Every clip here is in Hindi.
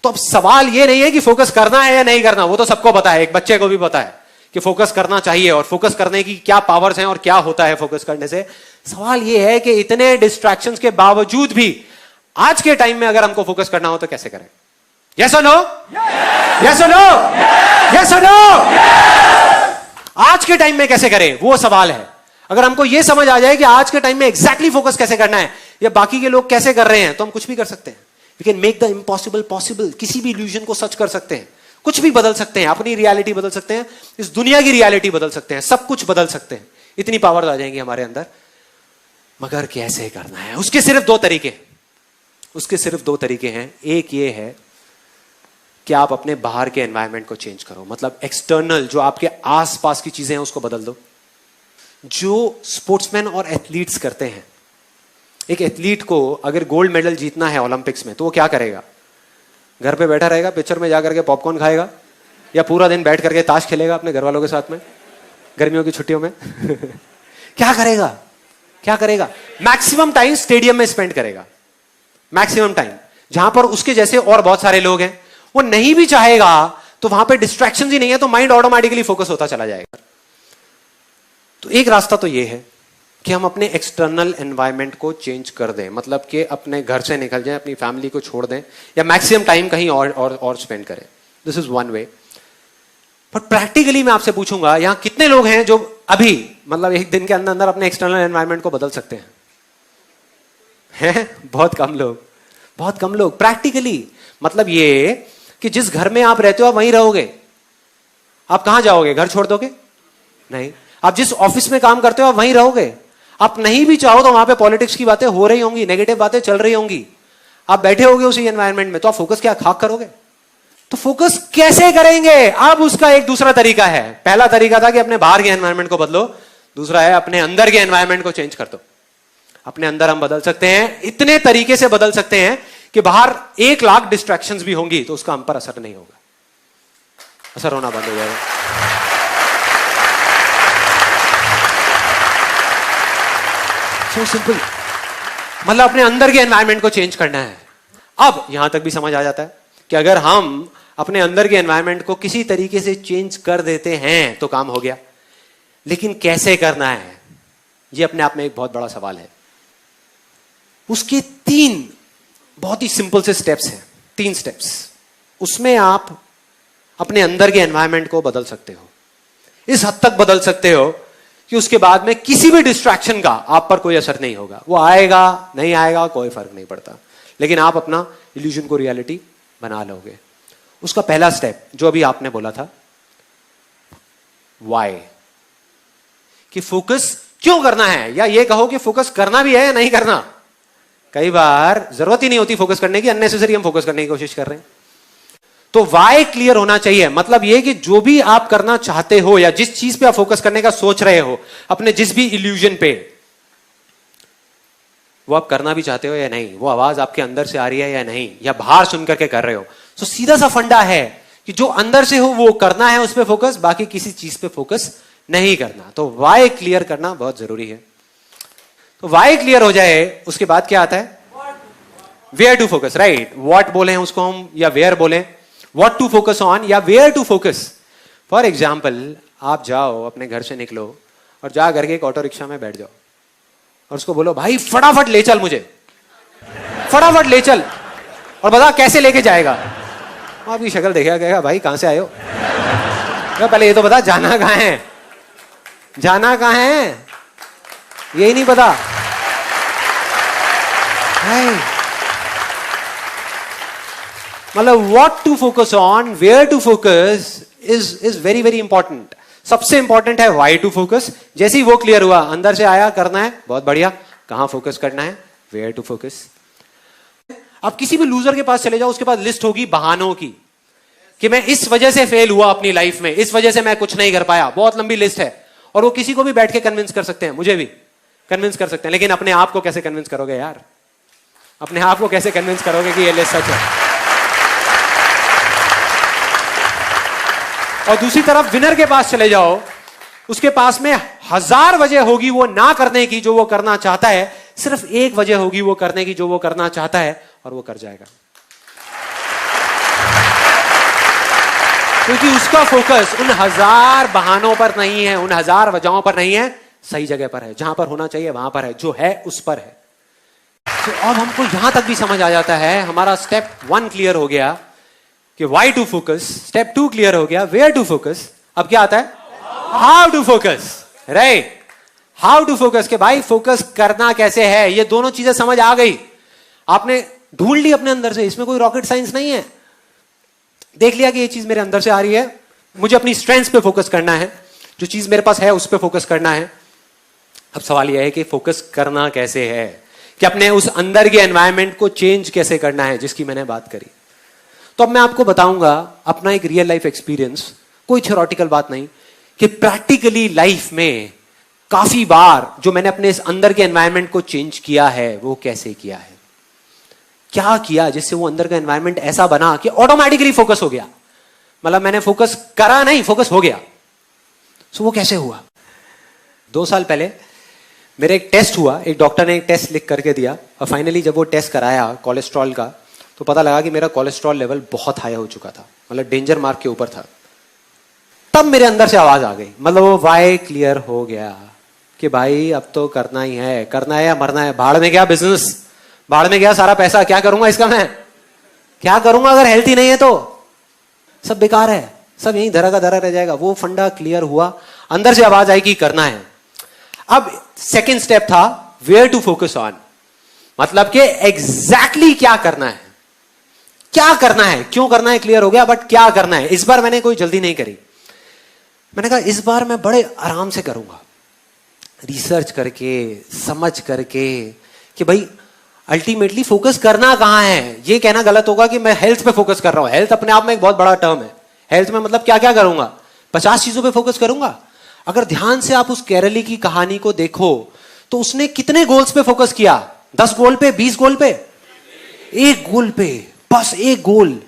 तो अब सवाल ये नहीं है कि फोकस करना है या नहीं करना, वो तो सबको पता है, एक बच्चे को भी पता है कि फोकस करना चाहिए और फोकस करने की क्या पावर्स हैं और क्या होता है फोकस करने से। सवाल ये है कि इतने डिस्ट्रैक्शंस के बावजूद भी आज के टाइम में अगर हमको फोकस करना हो तो कैसे करें? यस और नो? यस और नो? यस और नो? आज के टाइम में कैसे करें, वो सवाल है। अगर हमको यह समझ आ जाए कि आज के टाइम में एग्जैक्टली फोकस कैसे करना है या बाकी के लोग कैसे कर रहे हैं, तो हम कुछ भी कर सकते हैं। We can make the impossible possible. किसी भी इल्यूजन को सच कर सकते हैं, कुछ भी बदल सकते हैं, अपनी रियलिटी बदल सकते हैं, इस दुनिया की रियलिटी बदल सकते हैं, सब कुछ बदल सकते हैं। इतनी पावर आ जाएंगी हमारे अंदर। मगर कैसे करना है, उसके सिर्फ दो तरीके हैं। एक ये है कि आप अपने बाहर के एनवायरनमेंट को चेंज करो, मतलब एक्सटर्नल जो आपके आसपास की चीजें हैं उसको बदल दो। जो स्पोर्ट्समैन और एथलीट्स करते हैं, एक एथलीट को अगर गोल्ड मेडल जीतना है ओलंपिक्स में तो वो क्या करेगा? घर पे बैठा रहेगा, पिक्चर में जाकर के पॉपकॉर्न खाएगा, या पूरा दिन बैठ करके ताश खेलेगा अपने घर वालों के साथ में गर्मियों की छुट्टियों में? क्या करेगा? मैक्सिमम टाइम स्टेडियम में स्पेंड करेगा, मैक्सिमम टाइम, जहां पर उसके जैसे और बहुत सारे लोग हैं। वो नहीं भी चाहेगा तो वहां पे डिस्ट्रैक्शंस ही नहीं है, तो माइंड ऑटोमेटिकली फोकस होता चला जाएगा। तो एक रास्ता तो ये है कि हम अपने एक्सटर्नल एनवायरनमेंट को चेंज कर दें, मतलब कि अपने घर से निकल जाएं, अपनी फैमिली को छोड़ दें, या मैक्सिमम टाइम कहीं और स्पेंड करें। This is one way. But practically मैं आपसे पूछूंगा, यहां कितने लोग हैं जो अभी मतलब एक दिन के अंदर अंदर अपने एक्सटर्नल एनवायरनमेंट को बदल सकते हैं? बहुत कम लोग। प्रैक्टिकली मतलब ये कि जिस घर में आप रहते हो आप वहीं रहोगे। आप कहां जाओगे? घर छोड़ दोगे? नहीं। आप जिस ऑफिस में काम करते हो आप वहीं रहोगे। आप नहीं भी चाहो तो वहां पे पॉलिटिक्स की बातें हो रही होंगी, नेगेटिव बातें चल रही होंगी, आप बैठे होगे उसी एनवायरनमेंट में, तो आप फोकस क्या खाक करोगे? तो फोकस कैसे करेंगे? अब उसका एक दूसरा तरीका है। पहला तरीका था कि अपने बाहर के एनवायरनमेंट को बदलो, दूसरा है अपने अंदर के एनवायरनमेंट को चेंज कर दो। अपने अंदर हम बदल सकते हैं, इतने तरीके से बदल सकते हैं कि बाहर 1,00,000 डिस्ट्रैक्शंस भी होंगी तो उसका हम पर असर नहीं होगा, असर होना बंद हो जाएगा। सो सिंपल, मतलब अपने अंदर के एनवायरनमेंट को चेंज करना है। अब यहां तक भी समझ आ जाता है कि अगर हम अपने अंदर के एनवायरनमेंट को किसी तरीके से चेंज कर देते हैं तो काम हो गया। लेकिन कैसे करना है, यह अपने आप में एक बहुत बड़ा सवाल है। उसके 3 बहुत ही सिंपल से स्टेप्स हैं, 3 स्टेप्स। उसमें आप अपने अंदर के एनवायरनमेंट को बदल सकते हो, इस हद तक बदल सकते हो कि उसके बाद में किसी भी डिस्ट्रैक्शन का आप पर कोई असर नहीं होगा। वो आएगा नहीं आएगा कोई फर्क नहीं पड़ता, लेकिन आप अपना इल्यूजन को रियलिटी बना लोगे। उसका पहला स्टेप जो अभी आपने बोला था, वाई, कि फोकस क्यों करना है, या ये कहो कि फोकस करना भी है या नहीं करना। कई बार जरूरत ही नहीं होती फोकस करने की, अननेसेसरी हम फोकस करने की कोशिश कर रहे हैं। तो वाई क्लियर होना चाहिए। मतलब यह कि जो भी आप करना चाहते हो या जिस चीज पे आप फोकस करने का सोच रहे हो, अपने जिस भी इल्यूजन पे, वो आप करना भी चाहते हो या नहीं, वो आवाज आपके अंदर से आ रही है या नहीं, या बाहर सुन करके कर रहे हो। तो सीधा सा फंडा है कि जो अंदर से हो वो करना है, उस पर फोकस, बाकी किसी चीज पे फोकस नहीं करना। तो वाई क्लियर करना बहुत जरूरी है। तो वाई क्लियर हो जाए उसके बाद क्या आता है? Where to focus, right. What बोले उसको हम, या वेयर बोले, व्हाट टू फोकस ऑन या where to focus. For example, आप जाओ, अपने घर से निकलो और जा करके एक ऑटो रिक्शा में बैठ जाओ और उसको बोलो, भाई फटाफट ले चल मुझे, फटाफट ले चल, और बता कैसे लेके जाएगा। आपकी शक्ल देखा कहेगा, भाई कहां से आए हो? पहले ये तो बता जाना कहां है, जाना कहां है, यही नहीं पता। मतलब what to focus on, where to focus is very very important. सबसे इंपॉर्टेंट है वाई टू फोकस। जैसे ही वो क्लियर हुआ, अंदर से आया करना है, बहुत बढ़िया, कहां फोकस करना है, वेयर टू फोकस। आप किसी भी लूजर के पास चले जाओ, उसके पास लिस्ट होगी बहानों की कि मैं इस वजह से फेल हुआ अपनी लाइफ में, इस वजह से मैं कुछ नहीं कर पाया, बहुत लंबी लिस्ट है। और वो किसी को भी बैठ के कन्विंस कर सकते हैं, मुझे भी कन्विंस कर सकते हैं। लेकिन अपने आप को कैसे कन्विंस करोगे यार? अपने आप को कैसे कन्विंस करोगे कि ये लिस्ट सच है? और दूसरी तरफ विनर के पास चले जाओ, उसके पास में 1000 वजह होगी वो ना करने की जो वो करना चाहता है, सिर्फ एक वजह होगी वो करने की जो वो करना चाहता है, और वो कर जाएगा। क्योंकि उसका फोकस उन हजार बहानों पर नहीं है, उन हजार वजहों पर नहीं है, सही जगह पर है, जहां पर होना चाहिए वहां पर है, जो है उस पर है। तो अब हमको यहां तक भी समझ आ जाता है, हमारा स्टेप 1 क्लियर हो गया कि why to focus, step 2 clear हो गया वेयर टू फोकस, अब क्या आता है how to focus, right. How to focus के भाई फोकस करना कैसे है, ये दोनों चीजें समझ आ गई, आपने ढूंढ ली अपने अंदर से, इसमें कोई रॉकेट साइंस नहीं है। देख लिया कि ये चीज मेरे अंदर से आ रही है, मुझे अपनी स्ट्रेंथ्स पे फोकस करना है, जो चीज मेरे पास है उस पे फोकस करना है। अब सवाल यह है कि फोकस करना कैसे है, कि अपने उस अंदर के एनवायरनमेंट को चेंज कैसे करना है, जिसकी मैंने बात करी। तो अब मैं आपको बताऊंगा अपना एक रियल लाइफ एक्सपीरियंस, कोई थ्योरेटिकल बात नहीं, कि प्रैक्टिकली लाइफ में काफी बार जो मैंने अपने इस अंदर के एनवायरनमेंट को चेंज किया है वो कैसे किया है, क्या किया जिससे वो अंदर का एनवायरनमेंट ऐसा बना कि ऑटोमेटिकली फोकस हो गया। मतलब मैंने फोकस करा नहीं, फोकस हो गया। सो वो कैसे हुआ? 2 साल पहले मेरा एक टेस्ट हुआ, एक डॉक्टर ने एक टेस्ट लिख करके दिया, और फाइनली जब वो टेस्ट कराया कोलेस्ट्रॉल का, तो पता लगा कि मेरा कोलेस्ट्रॉल लेवल बहुत हाई हो चुका था, मतलब डेंजर मार्क के ऊपर था। तब मेरे अंदर से आवाज आ गई, मतलब वो वाई क्लियर हो गया कि भाई अब तो करना ही है, करना है या मरना है, भाड़ में गया बिजनेस, भाड़ में गया सारा पैसा, क्या करूंगा इसका, मैं क्या करूंगा अगर हेल्थी नहीं है तो, सब बेकार है, सब यहीं धरा का धरा रह जाएगा। वो फंडा क्लियर हुआ, अंदर से आवाज आई कि करना है। अब सेकेंड स्टेप था वेयर टू फोकस ऑन, मतलब कि एग्जैक्टली क्या करना है, क्या करना है, क्यों करना है क्लियर हो गया, बट क्या करना है। इस बार मैंने कोई जल्दी नहीं करी, मैंने कहा इस बार मैं बड़े आराम से करूंगा, रिसर्च करके समझ करके कि भाई अल्टीमेटली फोकस करना कहां है। ये कहना गलत होगा कि मैं हेल्थ पे फोकस कर रहा हूं, हेल्थ अपने आप में एक बहुत बड़ा टर्म है। हेल्थ में मतलब क्या क्या करूंगा, 50 चीजों पे फोकस करूंगा। अगर ध्यान से आप उस केरली की कहानी को देखो तो उसने कितने गोल्स पे फोकस किया, 10 गोल पे, 20 गोल पे, एक गोल पे, बस एक गोल।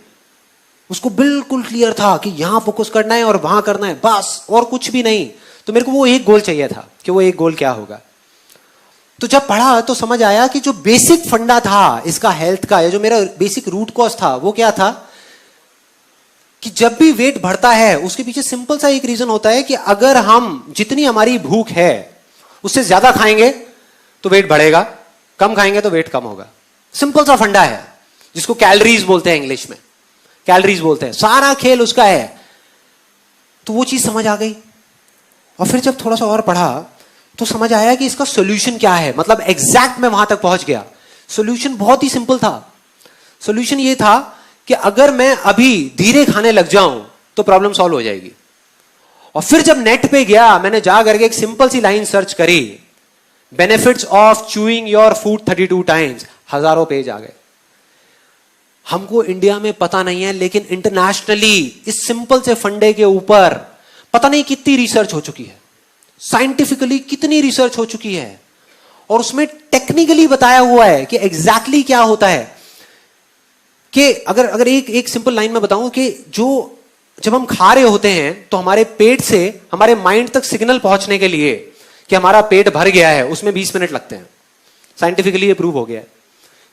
उसको बिल्कुल क्लियर था कि यहां फोकस करना है और वहां करना है, बस, और कुछ भी नहीं। तो मेरे को वो एक गोल चाहिए था कि वो एक गोल क्या होगा। तो जब पढ़ा तो समझ आया कि जो बेसिक फंडा था इसका हेल्थ का, या जो मेरा बेसिक रूट कॉज था वो क्या था, कि जब भी वेट बढ़ता है उसके पीछे सिंपल सा एक रीजन होता है कि अगर हम जितनी हमारी भूख है उससे ज्यादा खाएंगे तो वेट बढ़ेगा, कम खाएंगे तो वेट कम होगा। सिंपल सा फंडा है जिसको कैलोरीज बोलते हैं, इंग्लिश में कैलोरीज बोलते हैं, सारा खेल उसका है। तो वो चीज समझ आ गई, और फिर जब थोड़ा सा और पढ़ा तो समझ आया कि इसका सॉल्यूशन क्या है, मतलब एग्जैक्ट मैं वहां तक पहुंच गया। सॉल्यूशन बहुत ही सिंपल था। सॉल्यूशन ये था कि अगर मैं अभी धीरे खाने लग जाऊं तो प्रॉब्लम सॉल्व हो जाएगी। और फिर जब नेट पे गया, मैंने जा करके एक सिंपल सी लाइन सर्च करी, benefits of chewing your food 32 times, हजारों पेज आ गए। हमको इंडिया में पता नहीं है, लेकिन इंटरनेशनली इस सिंपल से फंडे के ऊपर पता नहीं कितनी रिसर्च हो चुकी है, साइंटिफिकली कितनी रिसर्च हो चुकी है, और उसमें टेक्निकली बताया हुआ है कि एग्जैक्टली क्या होता है। कि अगर एक सिंपल लाइन में बताऊं कि जब हम खा रहे होते हैं तो हमारे पेट से हमारे माइंड तक सिग्नल पहुंचने के लिए कि हमारा पेट भर गया है, उसमें 20 मिनट लगते हैं। साइंटिफिकली ये प्रूव हो गया है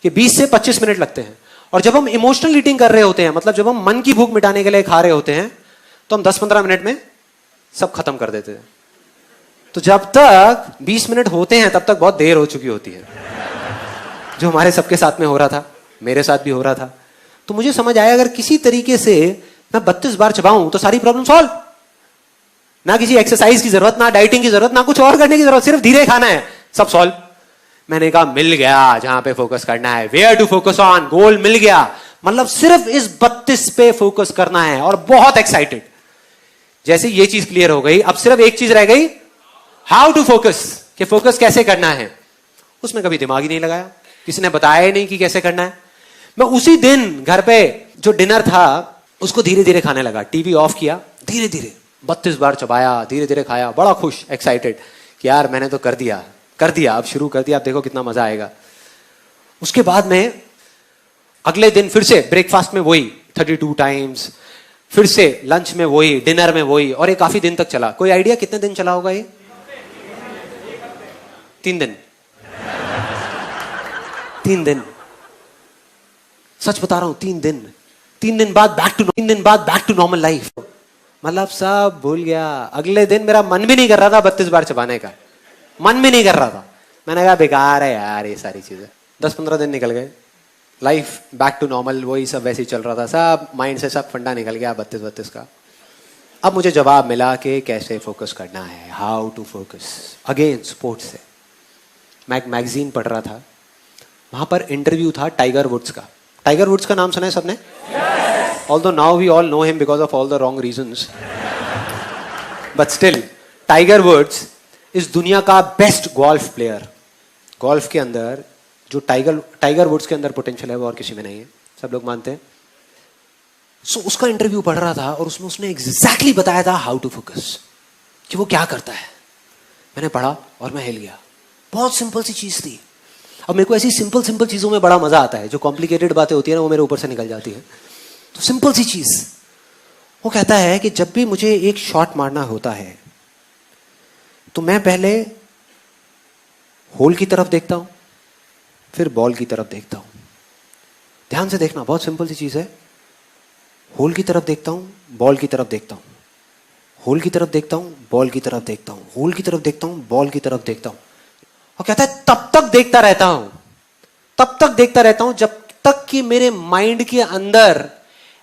कि 20 से 25 मिनट लगते हैं। और जब हम इमोशनल ईटिंग कर रहे होते हैं, मतलब जब हम मन की भूख मिटाने के लिए खा रहे होते हैं, तो हम 10-15 मिनट में सब खत्म कर देते हैं। तो जब तक 20 मिनट होते हैं तब तक बहुत देर हो चुकी होती है, जो हमारे सबके साथ में हो रहा था, मेरे साथ भी हो रहा था। तो मुझे समझ आया अगर किसी तरीके से मैं 32 बार चबाऊं तो सारी प्रॉब्लम सॉल्व, ना किसी एक्सरसाइज की जरूरत, ना डाइटिंग की जरूरत, ना कुछ और करने की जरूरत, सिर्फ धीरे खाना है, सब सॉल्व। मैंने कहा मिल गया जहां पे फोकस करना है, वेयर टू फोकस ऑन, गोल मिल गया, मतलब सिर्फ इस 32 पे फोकस करना है, और बहुत एक्साइटेड। जैसे ये चीज क्लियर हो गई, अब सिर्फ एक चीज रह गई, हाउ टू फोकस, कि फोकस कैसे करना है। उसमें कभी दिमाग ही नहीं लगाया, किसी ने बताया ही नहीं कि कैसे करना है। मैं उसी दिन घर पे जो डिनर था उसको धीरे धीरे खाने लगा, टीवी ऑफ किया, धीरे धीरे 32 बार चबाया, धीरे धीरे खाया, बड़ा खुश, एक्साइटेड कि यार मैंने तो कर दिया, अब शुरू कर दिया, अब देखो कितना मजा आएगा। उसके बाद में अगले दिन फिर से ब्रेकफास्ट में वही 32 टाइम्स, फिर से लंच में वही, डिनर में वही, और ये काफी दिन तक चला। कोई आइडिया कितने दिन चला होगा ये? 3 दिन। 3 दिन, सच बता रहा हूं, 3 दिन। 3 दिन बाद बैक टू नॉर्मल लाइफ। मतलब सब भूल गया। अगले दिन मेरा मन भी नहीं कर रहा था 32 बार चबाने का, मन भी नहीं कर रहा था। मैंने कहा बेकार है यार ये सारी चीजें। 10-15 दिन निकल गए, लाइफ बैक टू नॉर्मल, वही सब वैसे ही चल रहा था, सब माइंड से सब फंडा निकल गया 32 का। अब मुझे जवाब मिला कि कैसे फोकस करना है, how to focus. Again sports से मैं एक मैगजीन पढ़ रहा था, वहां पर इंटरव्यू था टाइगर वुड्स का। टाइगर वुड्स का नाम सुना है सबने? Although now we all know him because of all the wrong reasons, but still Tiger Woods इस दुनिया का बेस्ट गोल्फ प्लेयर। गोल्फ के अंदर जो टाइगर वुड्स के अंदर पोटेंशियल है वो और किसी में नहीं है, सब लोग मानते हैं। सो उसका इंटरव्यू पढ़ रहा था और उसमें उसने एग्जैक्टली बताया था हाउ टू फोकस, कि वो क्या करता है। मैंने पढ़ा और मैं हिल गया। बहुत सिंपल सी चीज थी। अब मेरे को ऐसी सिंपल सिंपल चीजों में बड़ा मजा आता है, जो कॉम्प्लिकेटेड बातें होती है ना वो मेरे ऊपर से निकल जाती है। तो सिंपल सी चीज, वो कहता है कि जब भी मुझे एक शॉट मारना होता है तो मैं पहले होल की तरफ देखता हूं, फिर बॉल की तरफ देखता हूं। ध्यान से देखना, बहुत सिंपल सी चीज है। होल की तरफ देखता हूं, बॉल की तरफ देखता हूं, होल की तरफ देखता हूं, बॉल की तरफ देखता हूं, होल की तरफ देखता हूं, बॉल की तरफ देखता हूं। और कहता है तब तक देखता रहता हूं, तब तक देखता रहता हूं जब तक कि मेरे माइंड के अंदर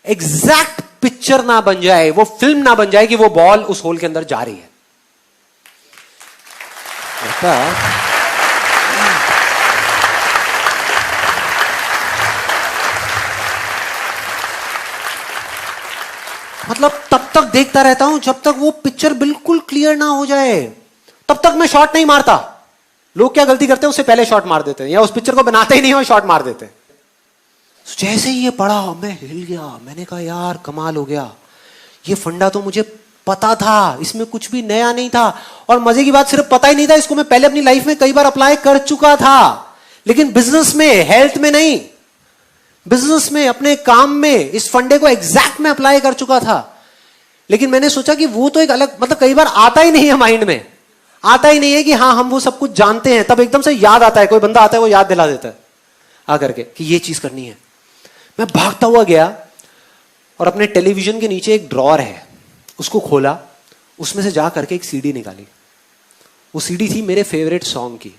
एग्जैक्ट पिक्चर ना बन जाए, वो फिल्म ना बन जाए कि वो बॉल उस होल के अंदर जा रही है। मतलब तब तक देखता रहता हूं जब तक वो पिक्चर बिल्कुल क्लियर ना हो जाए, तब तक मैं शॉट नहीं मारता। लोग क्या गलती करते हैं, उससे पहले शॉट मार देते हैं, या उस पिक्चर को बनाते ही नहीं और शॉट मार देते हैं। जैसे ही ये पढ़ा मैं हिल गया। मैंने कहा यार कमाल हो गया, ये फंडा तो मुझे पता था, इसमें कुछ भी नया नहीं था। और मजे की बात, सिर्फ पता ही नहीं था, इसको मैं पहले अपनी लाइफ में कई बार अप्लाई कर चुका था, लेकिन बिजनेस में, हेल्थ में नहीं। बिजनेस में, अपने काम में इस फंडे को एग्जैक्ट में अप्लाई कर चुका था। लेकिन मैंने सोचा कि वो तो एक अलग, मतलब कई बार आता ही नहीं है माइंड में, आता ही नहीं है कि हाँ हम वो सब कुछ जानते हैं। तब एकदम से याद आता है, कोई बंदा आता है वो याद दिला देता है आकर के कि ये चीज करनी है। मैं भागता हुआ गया और अपने टेलीविजन के नीचे एक ड्रॉअर है, उसको खोला, उसमें से जा करके एक सीडी निकाली। वो सीडी थी मेरे फेवरेट सॉन्ग की।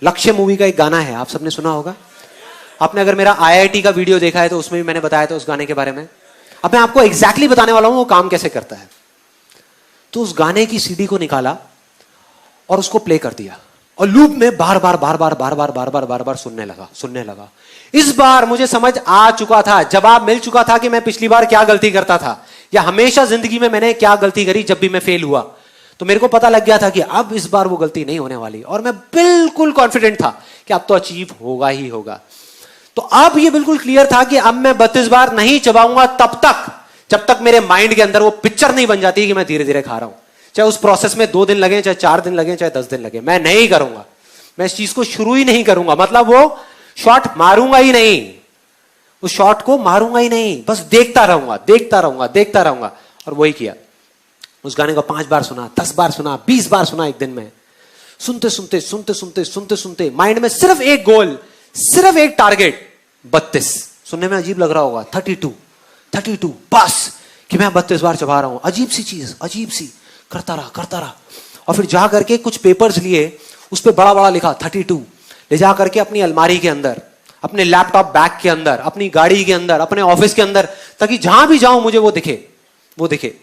लक्ष्य मूवी का एक गाना है, आप सबने सुना होगा। आपने अगर मेरा IIT का वीडियो देखा है तो उसमें भी मैंने बताया था उस गाने के बारे में। अब मैं आपको एग्जैक्टली बताने वाला हूं वो काम कैसे करता है। तो उस गाने की सीडी को निकाला और उसको प्ले कर दिया और लूप में बार बार सुनने लगा। इस बार मुझे समझ आ चुका था, जवाब मिल चुका था कि मैं पिछली बार क्या गलती करता था, या हमेशा जिंदगी में मैंने क्या गलती करी जब भी मैं फेल हुआ। तो मेरे को पता लग गया था कि अब इस बार वो गलती नहीं होने वाली, और मैं बिल्कुल कॉन्फिडेंट था कि अब तो अचीव होगा ही होगा। तो अब ये बिल्कुल क्लियर था कि अब मैं 32 बार नहीं चबाऊंगा तब तक जब तक मेरे माइंड के अंदर वो पिक्चर नहीं बन जाती कि मैं धीरे धीरे खा रहा हूं। चाहे उस प्रोसेस में 2 दिन लगे, चाहे 4 दिन लगे, चाहे 10 दिन लगे, मैं नहीं करूंगा। मैं इस चीज को शुरू ही नहीं करूंगा, मतलब वो शॉट मारूंगा ही नहीं, उस शॉट को मारूंगा ही नहीं, बस देखता रहूंगा। और वही किया। उस गाने को 5 बार सुना, 10 बार सुना, 20 बार सुना एक दिन में। सुनते माइंड में सिर्फ एक गोल, सिर्फ एक टारगेट, 32। सुनने में अजीब लग रहा होगा, 32 बस, कि मैं 32 बार चबा रहा हूं। अजीब सी चीज, अजीब सी, करता रहा। और फिर जा करके कुछ पेपर्स लिए, उस पर बड़ा लिखा 32, ले जा करके अपनी अलमारी के अंदर, अपने लैपटॉप बैग के अंदर, अपनी गाड़ी के अंदर, अपने ऑफिस के अंदर, ताकि जहां भी जाऊं मुझे वो दिखे।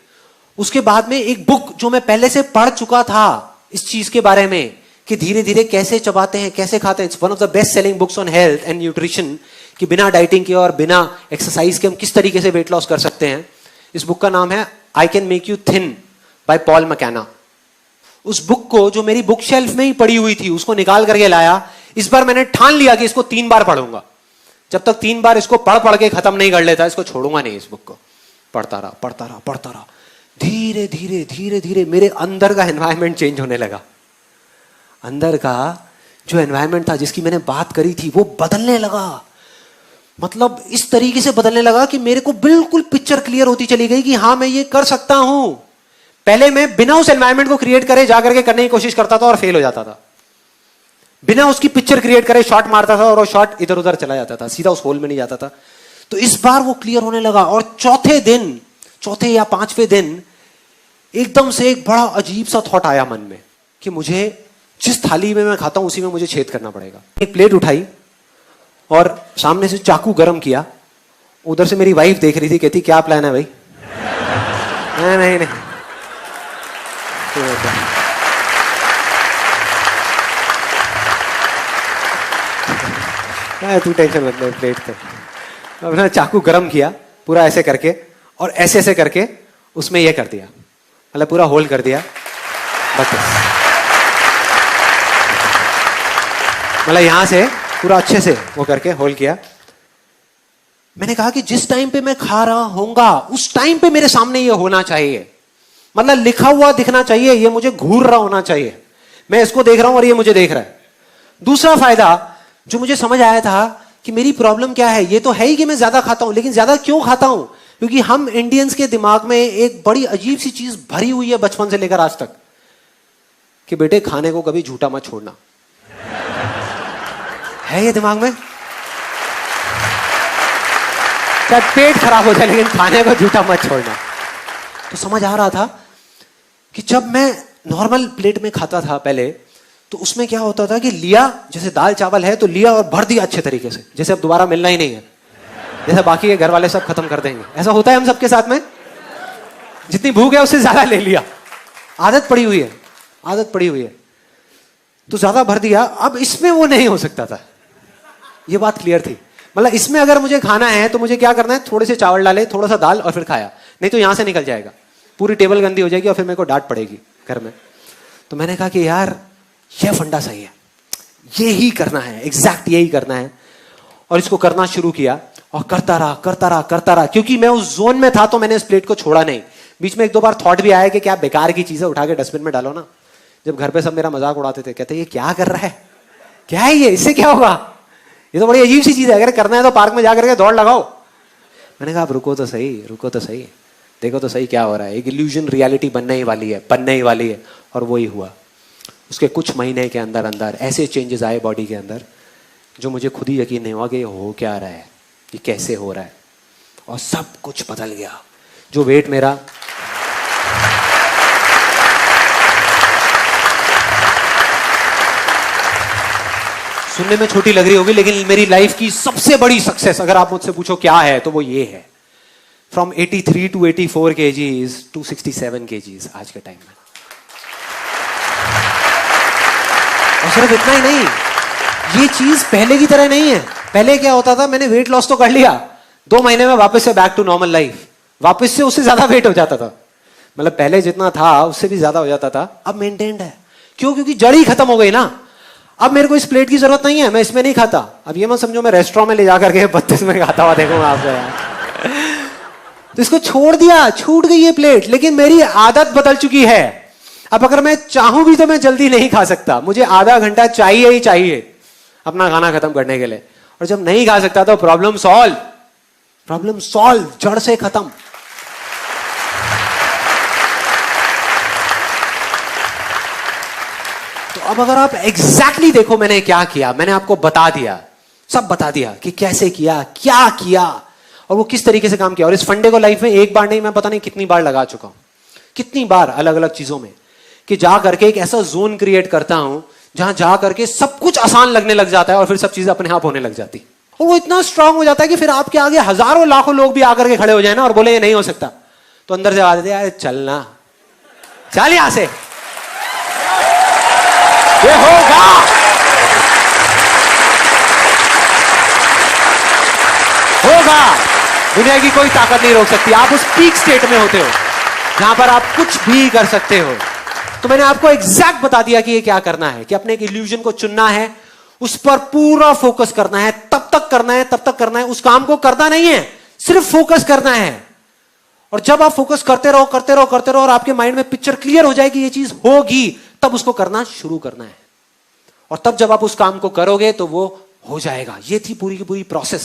उसके बाद में एक बुक जो मैं पहले से पढ़ चुका था इस चीज के बारे में, कि धीरे धीरे कैसे चबाते हैं, कैसे खाते हैं। It's one of the best selling books on health and nutrition, कि बिना डाइटिंग के और बिना एक्सरसाइज के हम किस तरीके से वेट लॉस कर सकते हैं। इस बुक का नाम है I can make you thin by Paul McKenna. उस बुक को, जो मेरी बुक शेल्फ में ही पड़ी हुई थी, उसको निकाल करके लाया। इस बार मैंने ठान लिया कि इसको 3 बार पढ़ूंगा। जब तक 3 बार इसको पढ़ के खत्म नहीं कर लेता, इसको छोड़ूंगा नहीं। इस बुक को पढ़ता रहा। धीरे धीरे मेरे अंदर का एनवायरनमेंट चेंज होने लगा। अंदर का जो एनवायरनमेंट था, जिसकी मैंने बात करी थी, वो बदलने लगा। मतलब इस तरीके से बदलने लगा कि मेरे को बिल्कुल पिक्चर क्लियर होती चली गई कि हाँ मैं ये कर सकता हूं। पहले मैं बिना उस एनवायरनमेंट को क्रिएट करे जाकर के करने की कोशिश करता था और फेल हो जाता था। बिना उसकी पिक्चर क्रिएट करे शॉट मारता था और वो शॉट इधर उधर चला जाता था, सीधा उस होल में नहीं जाता था। तो इस बार वो क्लियर होने लगा। और चौथे या 5वें दिन एकदम से एक बड़ा अजीब सा थॉट आया मन में कि मुझे जिस थाली में मैं खाता हूं उसी में मुझे छेद करना पड़ेगा। एक प्लेट उठाई और सामने से चाकू गरम किया। उधर से मेरी वाइफ देख रही थी, कहती क्या प्लान है भाई? नहीं नहीं तू टेंशन मत ले, प्लेट पे अपना चाकू गरम किया पूरा ऐसे करके, और ऐसे ऐसे करके उसमें ये कर दिया, मतलब पूरा होल्ड कर दिया। बस मतलब यहां से पूरा अच्छे से वो करके होल्ड किया। मैंने कहा कि जिस टाइम पे मैं खा रहा होऊंगा उस टाइम पे मेरे सामने ये होना चाहिए, मतलब लिखा हुआ दिखना चाहिए, ये मुझे घूर रहा होना चाहिए, मैं इसको देख रहा हूं और ये मुझे देख रहा है। दूसरा फायदा जो मुझे समझ आया था कि मेरी प्रॉब्लम क्या है, ये तो है ही कि मैं ज्यादा खाता हूं, लेकिन ज्यादा क्यों खाता हूं? क्योंकि हम इंडियंस के दिमाग में एक बड़ी अजीब सी चीज भरी हुई है बचपन से लेकर आज तक कि बेटे खाने को कभी झूठा मत छोड़ना। है ये दिमाग में, चाहे पेट खराब हो जाए लेकिन खाने को झूठा मत छोड़ना। तो समझ आ रहा था कि जब मैं नॉर्मल प्लेट में खाता था पहले, तो उसमें क्या होता था कि लिया, जैसे दाल चावल है तो लिया और भर दिया अच्छे तरीके से, जैसे अब दोबारा मिलना ही नहीं है, जैसे बाकी के घर वाले सब खत्म कर देंगे। ऐसा होता है हम सबके साथ में, जितनी भूख है उससे ज्यादा ले लिया, आदत पड़ी हुई है, आदत पड़ी हुई है, तो ज्यादा भर दिया। अब इसमें वो नहीं हो सकता था, ये बात क्लियर थी। मतलब इसमें अगर मुझे खाना है तो मुझे क्या करना है, थोड़े से चावल डाले, थोड़ा सा दाल और फिर खाया, नहीं तो यहां से निकल जाएगा, पूरी टेबल गंदी हो जाएगी और फिर मेरे को डांट पड़ेगी घर में। तो मैंने कहा कि यार ये फंडा सही है, ये ही करना है, एग्जैक्ट यही करना है। और इसको करना शुरू किया और करता रहा करता रहा करता रहा, क्योंकि मैं उस जोन में था तो मैंने इस प्लेट को छोड़ा नहीं। बीच में एक दो बार थॉट भी आया कि क्या बेकार की चीजें उठा के डस्टबिन में डालो ना। जब घर पे सब मेरा मजाक उड़ाते थे, कहते ये क्या कर रहा है, क्या है ये, इससे क्या होगा, ये तो बड़ी अजीब सी चीज है, अगर करना है तो पार्क में जाकर के दौड़ लगाओ। मैंने कहा रुको तो सही, रुको तो सही, देखो तो सही क्या हो रहा है। एक इल्यूजन रियलिटी बनने ही वाली है, बनने ही वाली है। और वो ही हुआ। उसके कुछ महीने के अंदर अंदर ऐसे चेंजेस आए बॉडी के अंदर जो मुझे खुद ही यकीन नहीं हुआ कि ये हो क्या रहा है, ये कैसे हो रहा है, और सब कुछ बदल गया। जो वेट मेरा सुनने में छोटी लग रही होगी, लेकिन मेरी लाइफ की सबसे बड़ी सक्सेस अगर आप मुझसे पूछो क्या है तो वो ये है। From 83 to 84 kgs to 67 kgs आज के टाइम में। और सिर्फ इतना ही नहीं, ये चीज पहले की तरह नहीं है। पहले क्या होता था, मैंने वेट लॉस तो कर लिया, 2 महीने में वापस से बैक टू नॉर्मल लाइफ, वापस से उससे ज्यादा वेट हो जाता था, मतलब पहले जितना था उससे भी ज्यादा हो जाता था। अब मेंटेन्ड है, क्यों? क्योंकि जड़ ही खत्म हो गई ना। अब मेरे को इस प्लेट की जरूरत नहीं है, मैं इसमें नहीं खाता। अब ये मत समझो मैं रेस्टोरेंट में ले जाकर के 32 में खाता हुआ देखूंगा आपको यार। तो इसको छोड़ दिया, छूट गई ये प्लेट, लेकिन मेरी आदत बदल चुकी है। अब अगर मैं चाहूं भी तो मैं जल्दी नहीं खा सकता, मुझे आधा घंटा चाहिए ही चाहिए अपना खाना खत्म करने के लिए। और जब नहीं खा सकता तो प्रॉब्लम सॉल्व, प्रॉब्लम सॉल्व, जड़ से खत्म। तो अब अगर आप एग्जैक्टली देखो मैंने क्या किया, मैंने आपको बता दिया, सब बता दिया कि कैसे किया, क्या किया और वो किस तरीके से काम किया। और इस फंडे को लाइफ में एक बार नहीं, मैं पता नहीं कितनी बार लगा चुका हूं, कितनी बार अलग अलग चीजों में, कि जा करके एक ऐसा जोन क्रिएट करता हूं जहां जा करके सब कुछ आसान लगने लग जाता है और फिर सब चीजें अपने आप होने लग जाती। और वो इतना स्ट्रांग हो जाता है कि फिर आपके आगे हजारों लाखों लोग भी आकर के खड़े हो जाए ना और बोले ये नहीं हो सकता, तो अंदर से आवाज देते यार चलना, चल यहां से, ये होगा, होगा। दुनिया की कोई ताकत नहीं रोक सकती। आप उस पीक स्टेट में होते हो जहां पर आप कुछ भी कर सकते हो। तो मैंने आपको एग्जैक्ट बता दिया कि ये क्या करना है, कि अपने एक इल्यूजन को चुनना है, उस पर पूरा फोकस करना है, तब तक करना है, तब तक करना है, उस काम को करना नहीं है, सिर्फ फोकस करना है। और जब आप फोकस करते रहो करते रहो करते रहो और आपके माइंड में पिक्चर क्लियर हो जाएगी ये चीज होगी, तब उसको करना शुरू करना है। और तब जब आप उस काम को करोगे तो वो हो जाएगा। ये थी पूरी की पूरी प्रोसेस।